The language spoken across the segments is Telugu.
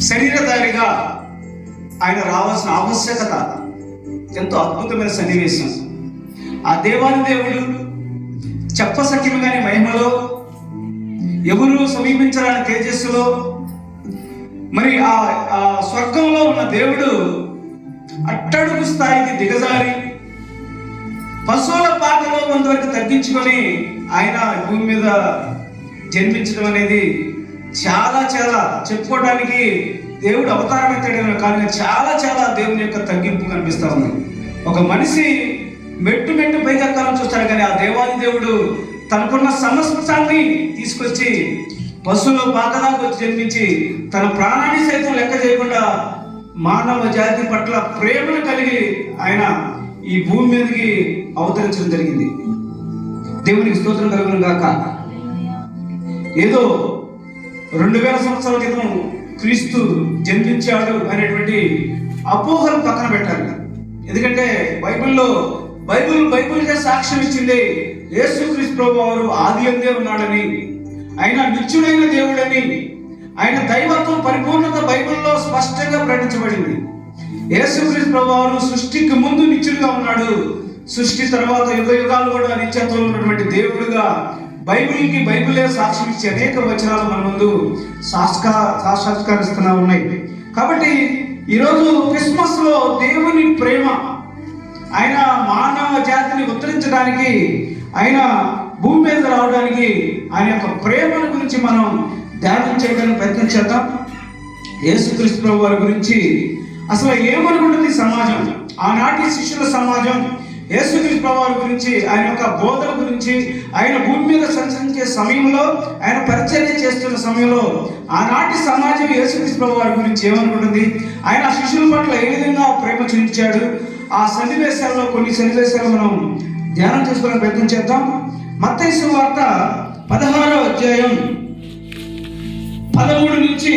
శరీరధారిగా ఆయన రావాల్సిన ఆవశ్యకత ఎంతో అద్భుతమైన సన్నివేశం. ఆ దేవాది దేవుడు చెప్పసఖ్యముగాని మహిమలో, ఎవరు సమీపించరాని తేజస్సులో, మరి ఆ స్వర్గంలో ఉన్న దేవుడు అట్టడుగు స్థాయికి దిగజారి పశువుల పాకలో కొంతవరకు తగ్గించుకొని ఆయన భూమి మీద జన్మించడం అనేది చాలా చాలా చెప్పుకోవడానికి దేవుడు అవతారం ఎత్తాడేమో కానీ చాలా చాలా దేవుని యొక్క తగ్గింపు కనిపిస్తూ ఉంది. ఒక మనిషి మెట్టు పైకి ఎక్కాలని చూస్తాడు, కానీ ఆ దేవాది దేవుడు తనకున్న సమస్తాన్ని తీసుకొచ్చి పశువుల పాకలాగా వచ్చి జన్మించి తన ప్రాణాన్ని సైతం లెక్క చేయకుండా మానవ జాతి పట్ల ప్రేమను కలిగి ఆయన ఈ భూమి మీదకి అవతరించడం జరిగింది. దేవునికి స్తోత్రం కలుగును గాక. ఏదో 2000 సంవత్సరాల క్రితం క్రీస్తు జన్మించాడు అనేటువంటి అపోహలు పక్కన పెట్టాలి. ఎందుకంటే బైబిల్గా సాక్ష్యం ఇచ్చింది యేసుక్రీస్తు ప్రభువు వారు ఆది అందే ఉన్నాడని, ఆయన నిత్యుడైన దేవుడని, ఆయన దైవత్వం పరిపూర్ణత బైబిల్లో స్పష్టంగా ప్రకటించబడింది. యేసుక్రీస్తు ప్రభువు వారు సృష్టికి ముందు నిత్యుడిగా ఉన్నాడు, సృష్టి తర్వాత యుగ యుగాలు కూడా నిత్యత్వం ఉన్నటువంటి దేవుడుగా బైబిలే సాక్ష్యం ఇచ్చే అనేక వచనాలు మన ముందు సాక్షాత్కరిస్తున్నా ఉన్నాయి. కాబట్టి ఈరోజు క్రిస్మస్ లో దేవుని ప్రేమ, ఆయన మానవ జాతిని ఉద్ధరించడానికి, ఆయన భూమి మీద రావడానికి, ఆయన యొక్క ప్రేమను గురించి మనం ధ్యానం చేయడానికి ప్రయత్నం చేద్దాం. యేసుక్రీస్తు ప్రభు వారి గురించి అసలు ఏమనుకుంటుంది సమాజం, ఆనాటి శిష్యుల సమాజం యేసుక్రీస్తు ప్రభు వారి గురించి, ఆయన యొక్క బోధన గురించి, ఆయన భూమి మీద సంచరించే సమయంలో, ఆయన పరిచర్య చేస్తున్న సమయంలో ఆనాటి సమాజం యేసుక్రీస్తు ప్రభు వారి గురించి ఏమనుకుంటుంది, ఆయన శిష్యుల పట్ల ఏ విధంగా ప్రేమ చూపించాడు, ఆ సన్నివేశాల్లో కొన్ని సన్నివేశాలు మనం ధ్యానం చేసుకోవడానికి ప్రయత్నం చేద్దాం. మత్తయి సువార్త 16వ అధ్యాయం 13 నుంచి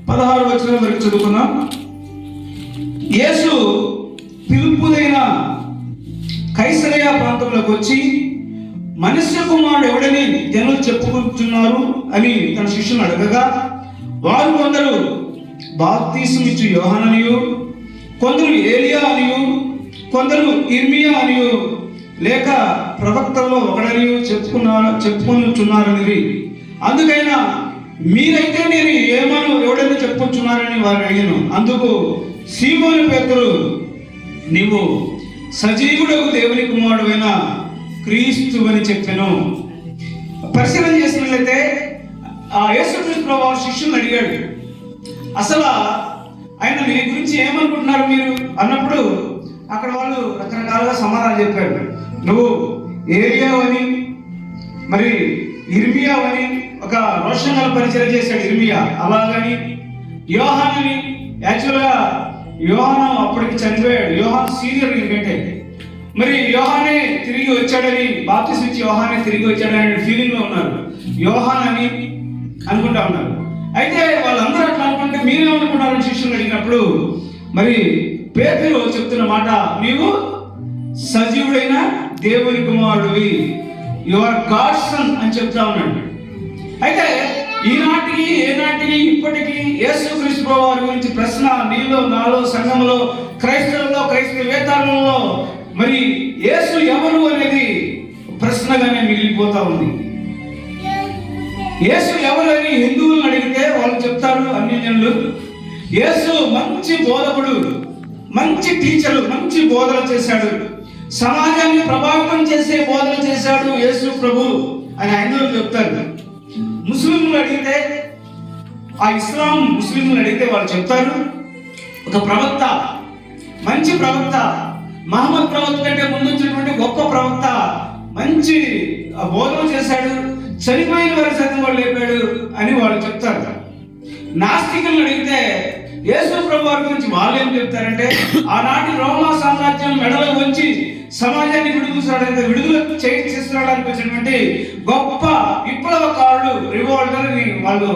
16 వచనం వరకు చదువుకున్నాం. యేసు పిలుపుదైన కైసరయ ప్రాంతంలోకి వచ్చి, మనుష్య కుమారుడు ఎవడని జనులు చెప్పుకుంటున్నారు అని తన శిష్యులను అడగగా, వారు కొందరు బాప్తీసమిచ్చు యోహాననియు, కొందరు ఏలియా అనియు, కొందరు ఇర్మియా అనియు, లేక ప్రవక్తల్లో ఒకడనియు చెప్పుకొనుచున్నారని. అందుకైనా మీరైతే నేను ఎవడని చెప్పుకొచ్చున్నారని వారు అడిగాను. అందుకు సీమోను పేతురు, నీవు సజీవుడకు దేవుని కుమారుడైన క్రీస్తు అని చెప్పాను. పరిశీలన చేసినట్లయితే ఆ యేసుక్రీస్తు ప్రభువు శిష్యులను అడిగాడు, అసలు ఆయన నీ గురించి ఏమనుకుంటున్నారు మీరు అన్నప్పుడు అక్కడ వాళ్ళు రకరకాలుగా సమాధానం చెప్పారు. నువ్వు ఏలియావని, మరి ఇర్మియావని, ఒక రోషంగా పరిచయం చేశాడు ఇర్మియా, అలాగని యోహానని, యాక్చువల్గా యోహాను అప్పటికి చనిపోయాడు, యోహాను సీనియర్ ఎందుకంటే, మరి యోహానే తిరిగి వచ్చాడని, బాప్తిసం ఇచ్చి యోహానే తిరిగి వచ్చాడని ఫీలింగ్ లో ఉన్నారు, యోహాన్ అని అనుకుంటా ఉన్నారు. అయితే వాళ్ళందరూ అట్లా అనుకుంటే మీరేమనుకుంటారని శిష్యులు అడిగినప్పుడు మరి పేతురు చెప్తున్న మాట, నీవు సజీవుడైన దేవుని కుమారుడివి, యు ఆర్ గాడ్ సన్ అని చెప్తా ఉన్నాడు. అయితే ఈనాటికి ఏనాటికి ఇప్పటికీ యేసుక్రీస్తు ప్రభువు వారి గురించి ప్రశ్న నీలో, నాలో, సంఘంలో, క్రైస్తవుల్లో, క్రైస్తవేతరులలో మరి యేసు ఎవరు అనేది ప్రశ్నగానే మిగిలిపోతా ఉంది. యేసు ఎవరు అని హిందువులను అడిగితే వాళ్ళు చెప్తారు, అన్యజనులు, యేసు మంచి బోధకుడు, మంచి టీచరు, మంచి బోధన చేశాడు, సమాజాన్ని ప్రభావితం చేసే బోధన చేశాడు యేసు ప్రభు అని హైందవులు చెప్తారు. ముస్లింలు అడిగితే, ఆ ఇస్లాం ముస్లింలు అడిగితే వాళ్ళు చెప్తారు, ఒక ప్రవక్త, మంచి ప్రవక్త, మహమ్మద్ ప్రవక్త కంటే ముందు వచ్చినటువంటి గొప్ప ప్రవక్త, మంచి బోధన చేశాడు, చనిపోయిన వారి సైతం వాళ్ళు లేపాడు అని వాళ్ళు చెప్తారు. నాస్తికులను అడిగితే యేసు ప్రభు వారి గురించి వాళ్ళు ఏం చెప్తారంటే, ఆనాటి రోమా సామ్రాజ్యం మెడలో ఉంచి సమాజాన్ని విడుదల చేస్తున్నాడానికి వచ్చినటువంటి గొప్ప విప్లవకారుడు, రివోల్టర్ అని వాళ్ళు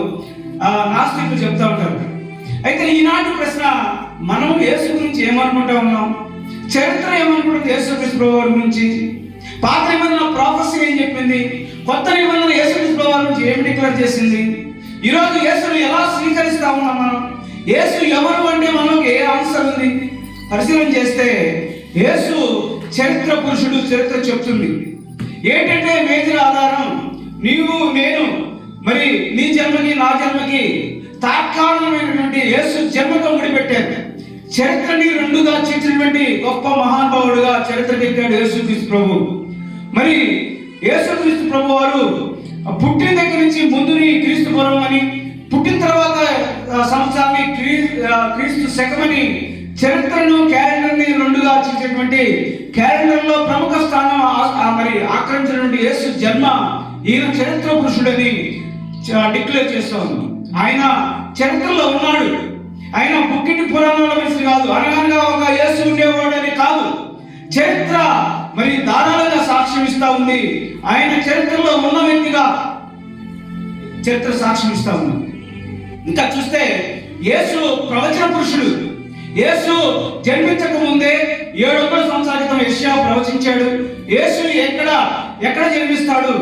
నాస్తికులు చెప్తా ఉంటారు. అయితే ఈనాటి ప్రశ్న, మనం యేసు గురించి ఏమనుకుంటా ఉన్నాం, చరిత్ర ఏమనుకుంటుంది యేసుక్రీస్తు ప్రభు వారి గురించి, పాత నిబంధన ప్రాఫెసీ ఏం చెప్పింది, కొత్త నిబంధన యేసుక్రీస్తు ప్రభువు నుంచి ఏమి డిక్లేర్ చేసింది? ఈరోజు యేసును ఎలా స్వీకరిస్తా ఉన్నాం మనం? యేసు ఎవరు అంటే మనకు ఏ ఆన్సర్ ఉంది? పరిశీలన చేస్తే యేసు చరిత్ర పురుషుడు. చరిత్ర చెప్తుంది ఏంటంటే మేజర్ ఆధారం నీవు నేను, మరి నీ జన్మకి నా జన్మకి తాత్కాలికమైనటువంటి యేసు జన్మతో ముడిపెట్టారు. చరిత్రని రెండుగా చేసినటువంటి గొప్ప మహానుభావుడుగా చరిత్రకెక్కాడు యేసుక్రీస్తు ప్రభు. మరి యేసుక్రీస్తు ప్రభు వారు పుట్టిన దగ్గర నుంచి ముందుని క్రీస్తు పూర్వం అని, పుట్టిన తర్వాత సంవత్సరాన్ని క్రీస్తు శకమని చరిత్రను క్యాలెండర్ని రెండుగా చేసేటువంటి క్యాలెండర్లో ప్రముఖ స్థానం మరి ఆక్రమించినటువంటి యేసు జన్మ ఈయన చరిత్ర పురుషుడని డిక్లేర్ చేస్తాను. ఆయన చరిత్రలో ఉన్నాడు. ఆయన పుట్టింటి పురాణాల మనిషి కాదు, అనగా ఒక యేసు ఉండేవాడని కాదు. చరిత్ర మరి ధారాళంగా సాక్ష్యం ఇస్తా ఉంది. ఆయన చరిత్రలో ఉన్న వ్యక్తిగా చరిత్ర సాక్ష్యం ఇస్తా ఉంది. ఇంకా చూస్తే యేసు ప్రవచన పురుషుడు. యేసు జన్మించక ముందే 700 సంవత్సరాల క్రితం యెషయా ప్రవచించాడు. యేసు ఎక్కడ జన్మిస్తాడు,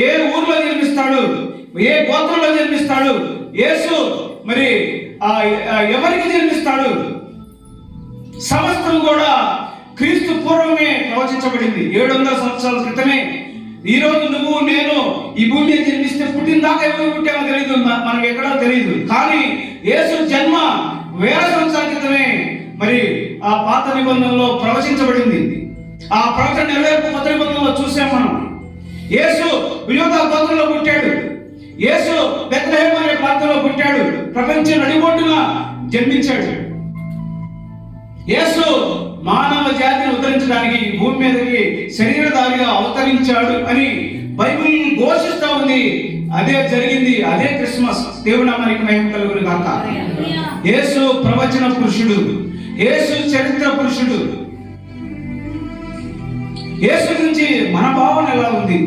ఏ ఊర్లో జన్మిస్తాడు, ఏ గోత్రంలో జన్మిస్తాడు, యేసు మరి ఎవరికి జన్మిస్తాడు, సమస్తం కూడా క్రీస్తు పూర్వమే ప్రవచించబడింది. 700 సంవత్సరాల క్రితమే. ఈరోజు నువ్వు నేను ఈ భూమి మీద జన్మిస్తే పుట్టిన దాకా ఎవరు పుట్టామో తెలియదు, మనకు ఎక్కడో తెలియదు. కానీ యేసు జన్మ 1000 సంవత్సరాల క్రితమే మరి ఆ పాత నిబంధనలో ప్రవచించబడింది. ఆ ప్రవచన నెరవేర్పు కొత్త నిబంధనలో చూసాం మనం. యేసు యూదా గోత్రంలో పుట్టాడు. యేసు బెత్లెహేము అనే ప్రాంతంలో పుట్టాడు. ప్రపంచం నడిబొడ్డున జన్మించాడు. యేసు మానవ జాతిని ఉద్ధరించడానికి భూమి మీదకి శరీరధారిగా అవతరించాడు అని బైబిల్ ఘోషిస్తా ఉంది. అదే జరిగింది. అదే క్రిస్మస్. దేవుని నామానికి మహిమ కలుగును గాక. యేసు ప్రవచన పురుషుడు, యేసు చరిత్ర పురుషుడు. యేసు గురించి మన భావన ఎలా ఉంది?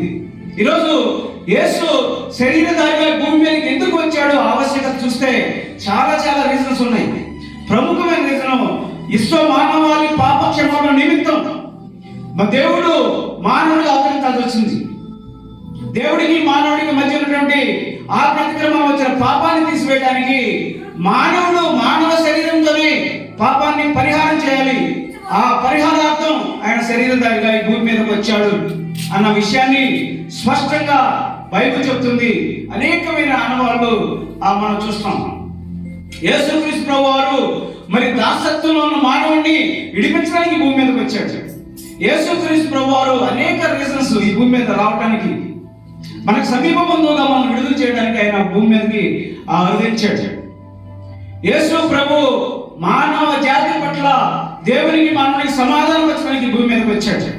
ఈరోజు యేసు శరీరధారిగా భూమి మీదకి ఎందుకు వచ్చాడో ఆవశ్యకత చూస్తే చాలా చాలా రీజన్స్ ఉన్నాయి. ప్రముఖమైన రీజన్ విశ్వ మానవాళి పాప క్షమాపణ నిమిత్తం దేవుడు మానవుడిగా అవతరించాల్సి వచ్చింది. దేవుడికి మానవుడికి మధ్య ఉన్నటువంటి ఆ ప్రతిక్రమం వచ్చిన పాపాన్ని తీసివేయడానికి మానవుడు మానవ శరీరంతోనే పాపాన్ని పరిహారం చేయాలి. ఆ పరిహారార్థం ఆయన శరీరధారిగా ఈ భూమి మీదకి వచ్చాడు అన్న విషయాన్ని స్పష్టంగా బైబిల్ చెప్తుంది. అనేకమైన అనుభవాలు మనం చూస్తాం. యేసుక్రీస్తు ప్రభు వారు మరి దాసత్వంలో ఉన్న మానవుడిని విడిపించడానికి భూమి మీదకి వచ్చాడు. యేసుక్రీస్తు ప్రభు వారు అనేక రీజన్స్ ఈ భూమి మీద రావడానికి, మనకు సమీప బంధువుగా మనం విడుదల చేయడానికి ఆయన భూమి మీదకి అవతరించాడు. యేసు ప్రభు మానవ జాతి పట్ల దేవునికి మానవునికి సమాధానం వచ్చడానికి భూమి మీదకి వచ్చాడు.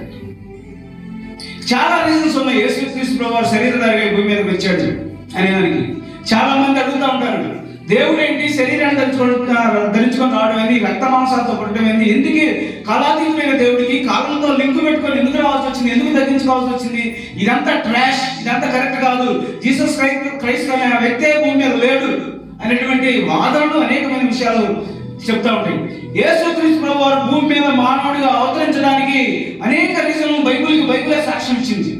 చాలా రీజన్స్ ఉన్నాయి యేసుక్రీస్తు ప్రభు వారు శరీరధారిగా భూమి మీదకి వచ్చాడు అనేదానికి. చాలా మంది అడుగుతూ ఉంటారు, దేవుడు ఏంటి శరీరాన్ని ధరించుకొని రావడం ఏంది, రక్త మాంసాలతో పుట్టడం ఏంది, ఎందుకు కాలాతీతమైన దేవుడికి కాలంతో లింకు పెట్టుకొని ఎందుకు రావాల్సి వచ్చింది, ఎందుకు తగ్గించుకోవాల్సి వచ్చింది, ఇదంతా ట్రాష్, ఇదంతా కరెక్ట్ కాదు, జీసస్ క్రైస్ట్ అనే వ్యక్తే భూమి మీద లేడు అనేటువంటి వాదనలు అనేకమైన విషయాలు చెప్తా ఉంటాయి. యేసుక్రీస్తు ప్రభు వారు భూమి మీద మానవుడిగా అవతరించడానికి అనేక రీజన్లు బైబిలే సాక్ష్యం ఇచ్చింది.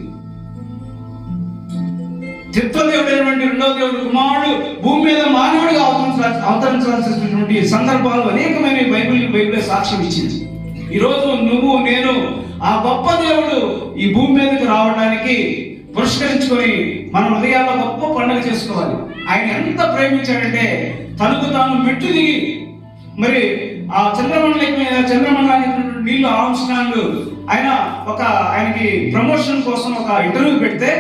చిత్తదేవుడైనటువంటి రెండవ దేవుడు కుమారుడు భూమి మీద మానవుడిగా అవతరించాల్సినటువంటి సందర్భాలు అనేకమైన బైబిలే సాక్ష్యం ఇచ్చింది. ఈరోజు నువ్వు నేను ఆ గొప్ప దేవుడు ఈ భూమి మీదకి రావడానికి పురస్కరించుకొని మన హృదయాల్లో గొప్ప పండుగ చేసుకోవాలి. ఆయన ఎంత ప్రేమించాడంటే తనకు తాను మెట్టు దిగి మరి ఆ చంద్రమండలానికి నీళ్ళు ఆంశనాలు ఆయనకి ప్రమోషన్ కోసం ఒక ఇంటర్వ్యూ పెడితే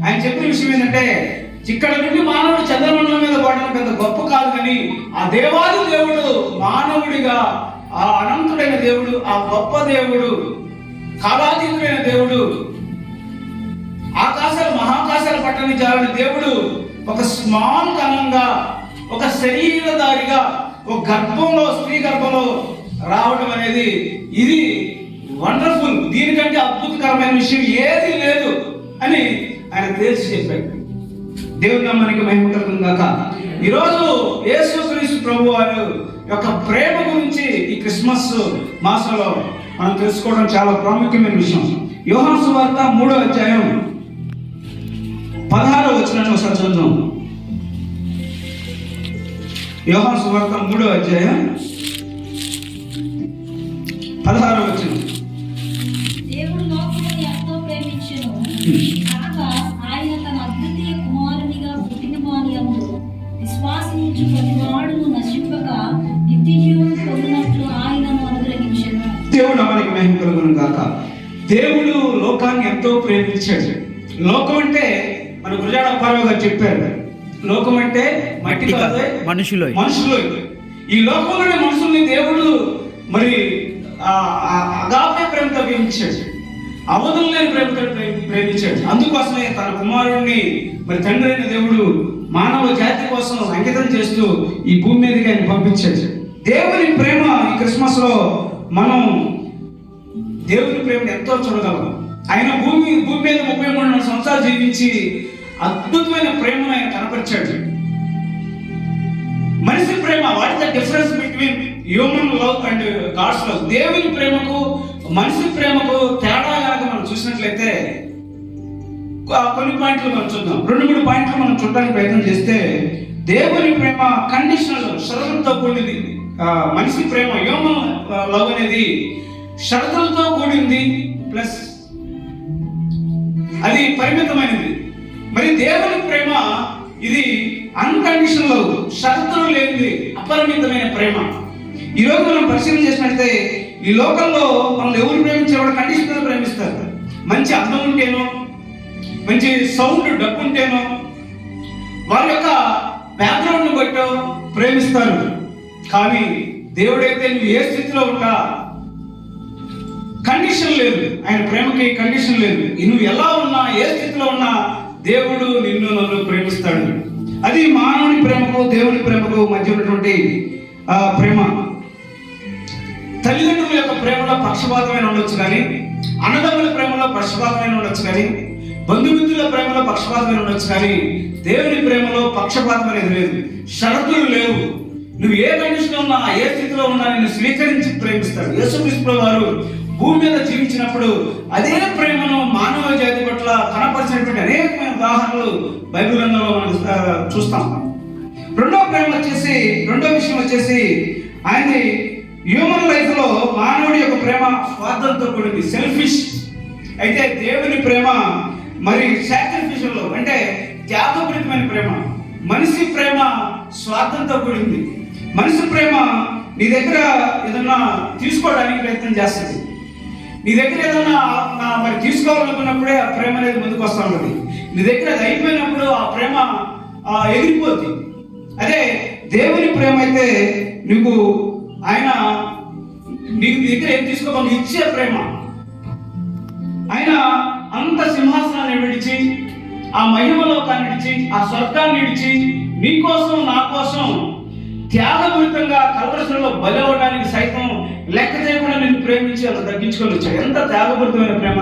ఆయన చెప్పిన విషయం ఏంటంటే, ఇక్కడ నుండి మానవుడు చంద్రమండలం మీద పడడం పెద్ద గొప్ప కాదు, కానీ ఆ దేవాది దేవుడు మానవుడిగా, ఆ అనంతుడైన దేవుడు, ఆ గొప్ప దేవుడు, కాలాతీతుడైన దేవుడు, ఆకాశాలు మహాకాశాలు పట్టని జాలని దేవుడు ఒక స్మాల్ కణంగా, ఒక శరీరధారిగా, ఒక గర్భంలో, స్త్రీ గర్భంలో రావడం అనేది ఇది వండర్ఫుల్. దీనికంటే అద్భుతకరమైన విషయం ఏది లేదు అని ఆయన తేల్చి చెప్పాడు. దేవుని నామానికి మహిమ కలుగును గాక. ఈరోజు యేసుక్రీస్తు ప్రభు వారు యొక్క ప్రేమ గురించి ఈ క్రిస్మస్ మాసంలో మనం తెలుసుకోవడం చాలా ప్రాముఖ్యమైన విషయం. యోహాను సువార్త 3వ అధ్యాయం 16వ వచనాన్ని ఒకసారి చదువుదాం. యోహాను సువార్త 3వ అధ్యాయం 16వ వచనం. దేవుడు లోకమును ఎంతో ప్రేమించెను కాక ఆయన తన అద్వితీయ కుమారునిగా పుట్టిన వాని యందు విశ్వాసించు ప్రతివాడును నశింపక నిత్య జీవం పొందినట్లు ఆయనను అనుగ్రహించెను. దేవుడు మనకి మహిమ కలుగును గాక. దేవుడు లోకాన్ని ఎంతో ప్రేమించాడు. లోకం అంటే మన గురజాడ అప్పారావు గారు చెప్పారు, లోకం అంటే మట్టి కాదు, మనుషులు. ఈ లోకంలోని మనుషుల్ని దేవుడు మరి అగాపే ప్రేమతో ప్రేమించాడు, అవధులు లేని ప్రేమతో ప్రేమించాడు. అందుకోసమే తన కుమారుడిని మరి తండ్రి అయిన దేవుడు మానవ జాతి కోసం అంకితం చేస్తూ ఈ భూమి మీదకి ఆయన పంపించాడు. దేవుని ప్రేమ ఈ క్రిస్మస్ లో మనం దేవుని ప్రేమను ఎంతో చూడగలం. ఆయన భూమి మీద 33 సంవత్సరాలు జీవించి అద్భుతమైన ప్రేమను ఆయన కనపరిచాడు. మనిషి ప్రేమ, what is the difference between human love and God's love? దేవుని ప్రేమకు మనిషి ప్రేమకు తేడా కనుక మనం చూసినట్లయితే కొన్ని పాయింట్లు మనం చూద్దాం. 2-3 పాయింట్లు మనం చూడడానికి ప్రయత్నం చేస్తే, దేవుని ప్రేమ కండిషనల్, షరతులతో కూడింది. మనిషి ప్రేమ హ్యూమన్ లవ్ అనేది షరతులతో కూడింది, ప్లస్ అది పరిమితమైనది. మరి దేవుని ప్రేమ ఇది అన్కండిషనల్ లవ్, షరతులు లేనిది, అపరిమితమైన ప్రేమ. ఈరోజు మనం పరిశీలన చేసినట్లయితే ఈ లోకంలో మనం ఎవరు ప్రేమించేవాడు కండిషనల్ ప్రేమిస్తారు. మంచి అందం ఉంటేనో, మంచి సౌండ్ డబ్బు ఉంటేనో, వారి యొక్క బ్యాక్గ్రౌండ్ బట్టో ప్రేమిస్తారు. కానీ దేవుడైతే నువ్వు ఏ స్థితిలో ఉంటా కండిషన్ లేదు, ఆయన ప్రేమకి కండిషన్ లేదు. నువ్వు ఎలా ఉన్నా, ఏ స్థితిలో ఉన్నా దేవుడు నిన్ను నన్ను ప్రేమిస్తాడు. అది మానవుని ప్రేమకు దేవుని ప్రేమకు మధ్య ఉన్నటువంటి ప్రేమ. తల్లిదండ్రుల యొక్క ప్రేమలో పక్షపాతమైన ఉండొచ్చు కానీ, అన్నదమ్ముల ప్రేమలో పక్షపాతమైన ఉండొచ్చు కానీ, బంధుమిత్రుల ప్రేమలో పక్షపాతమైన ఉండొచ్చు కానీ, దేవుని ప్రేమలో పక్షపాతం అనేది లేదు, షరతులు లేవు. నువ్వు ఏ కండిషన్లో ఉన్నా, ఏ స్థితిలో ఉన్నా నిన్ను స్వీకరించి ప్రేమిస్తాడు. యేసుక్రీస్తు వారు భూమి మీద జీవించినప్పుడు అదే ప్రేమను మానవ జాతి పట్ల కనపరిచినటువంటి అనేకమైన ఉదాహరణలు బైబిల్ గ్రంథంలో మనం చూస్తాం. రెండో విషయం వచ్చేసి ఆయనది హ్యూమన్ లైఫ్ లో మానవుడి యొక్క ప్రేమ స్వార్థంతో కూడింది, సెల్ఫిష్. అయితే దేవుని ప్రేమ మరి సాక్రిఫిషియల్, అంటే త్యాగపూరితమైన ప్రేమ. మనిషి ప్రేమ స్వార్థంతో కూడింది. మనిషి ప్రేమ నీ దగ్గర ఏదన్నా తీసుకోవడానికి ప్రయత్నం చేస్తుంది. నీ దగ్గర ఏదన్నా మరి తీసుకోవాలనుకున్నప్పుడే ఆ ప్రేమ అనేది ముందుకు వస్తూ ఉంటుంది. నీ దగ్గర అది అయిపోయినప్పుడు ఆ ప్రేమ ఎగిరిపోతుంది. అదే దేవుని ప్రేమ అయితే నీకు ఆయన నీకు దగ్గర ఏం తీసుకోవాలి, ఇచ్చే ప్రేమ. ఆయన అంత సింహాసనాన్ని విడిచి, ఆ మహిమలోకాన్ని విడిచి, ఆ స్వర్గాన్ని విడిచి నీ కోసం నా కోసం త్యాగపూరితంగా కల్వరశిలలో బలి అవ్వడానికి సైతం లెక్క చేయకుండా నిన్ను ప్రేమించి అలా తగ్గించుకొని వచ్చాడు. ఎంత త్యాగపూరితమైన ప్రేమ!